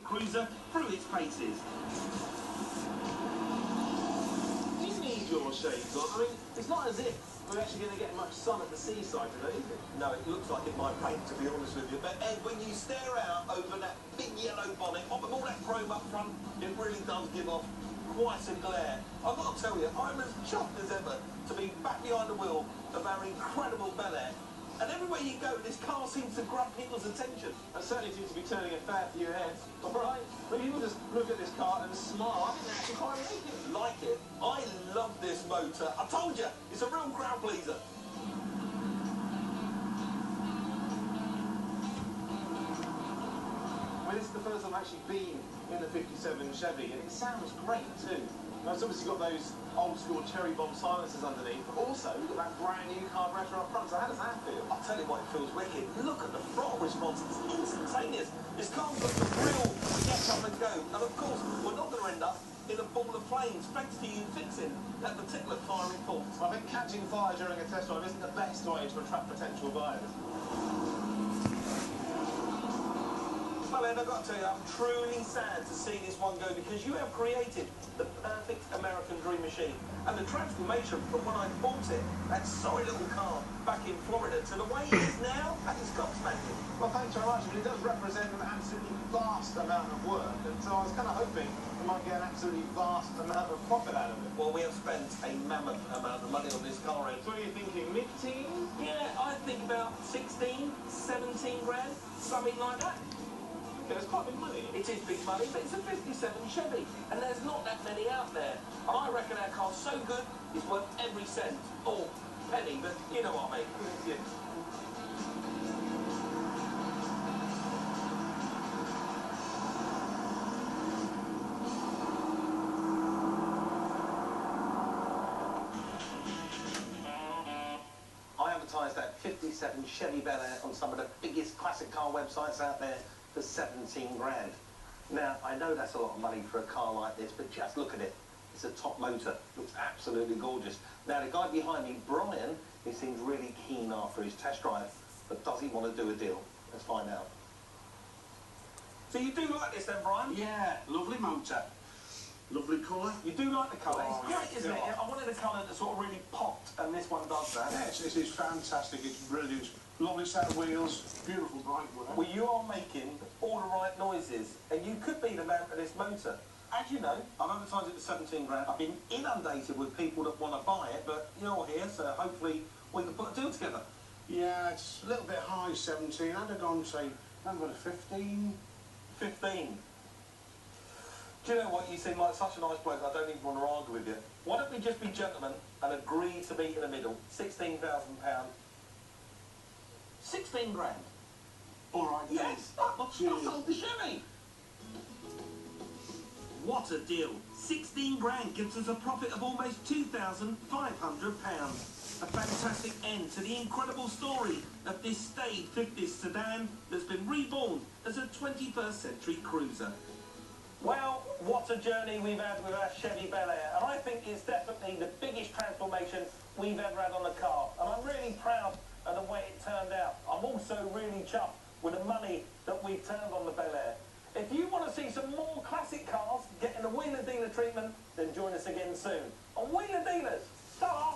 cruiser through its paces. You need your shades on. I mean, it's not as if we're actually going to get much sun at the seaside today, is it? No, it looks like it might rain, to be honest with you. But Ed, when you stare out over that big yellow bonnet, with all that chrome up front, it really does give off quite a glare. I've got to tell you, I'm as chuffed as ever to be back behind the wheel of our incredible Bel Air. And everywhere you go, this car seems to grab people's attention. It certainly seems to be turning a fair few heads. All right, but people just look at this car and smile. I think they actually quite like it. Like it? I love this motor. I told you, it's a real crowd pleaser. I mean, this is the first time I've actually been in the 57 Chevy, and it sounds great too. Now, it's obviously got those old-school cherry bomb silencers underneath, but also you've got that brand-new carburetor up front, so how does that feel? I'll tell you what, it feels wicked. Look at the throttle response, it's instantaneous. This car's got the real get up and go. And of course, we're not going to end up in a ball of flames, thanks to you fixing that particular firing fault. I think catching fire during a test drive isn't the best way to attract potential buyers. Well, Ed, I've got to tell you, I'm truly sad to see this one go because you have created the perfect American dream machine. And the transformation from when I bought it, that sorry little car back in Florida, to the way it is now, that is gobsmacking. Well, thanks very much. I mean, it does represent an absolutely vast amount of work, and so I was kind of hoping we might get an absolutely vast amount of profit out of it. Well, we have spent a mammoth amount of money on this car, Ed. So what are you thinking, mid-teens? Yeah, I think about 16, 17 grand, something like that. Okay, it's quite big money. It is big money, but it's a 57 Chevy, and there's not that many out there. And I reckon our car's so good, it's worth every cent, or penny, but you know what I mean. Yes. I advertised that 57 Chevy Bel Air on some of the biggest classic car websites out there for 17 grand. Now, I know that's a lot of money for a car like this, but just look at it. It's a top motor. Looks absolutely gorgeous. Now, the guy behind me, Brian, he seems really keen after his test drive, but does he want to do a deal? Let's find out. So you do like this then, Brian? Yeah, lovely motor. Lovely colour. You do like the colour. Oh, It's great, yeah. isn't it? I wanted a colour that sort of really popped, and this one does that. Yes, it is fantastic. It's brilliant. Lovely set of wheels. Beautiful bright work. Well, you are making all the right noises, and you could be the man for this motor. As you know, I've advertised it at 17 grand. I've been inundated with people that want to buy it, but you're here, so hopefully we can put a deal together. Yeah, it's a little bit high, 17. I'd have gone, say, I'd gone to 15. 15. Do you know what? You seem like such a nice bloke, I don't even want to argue with you. Why don't we just be gentlemen and agree to meet in the middle? £16,000. 16 grand. All right. Yes, I sold the Chevy. What a deal. 16 grand gives us a profit of almost £2,500. A fantastic end to the incredible story of this staid 50s sedan that's been reborn as a 21st century cruiser. Well, what a journey we've had with our Chevy Bel Air, and I think it's definitely the biggest transformation we've ever had on a car, and I'm really proud of the way it turned out. I'm also really chuffed with the money that we've turned on the Bel Air. If you want to see some more classic cars getting the Wheeler Dealer treatment, then join us again soon. On Wheeler Dealers, ta-ra!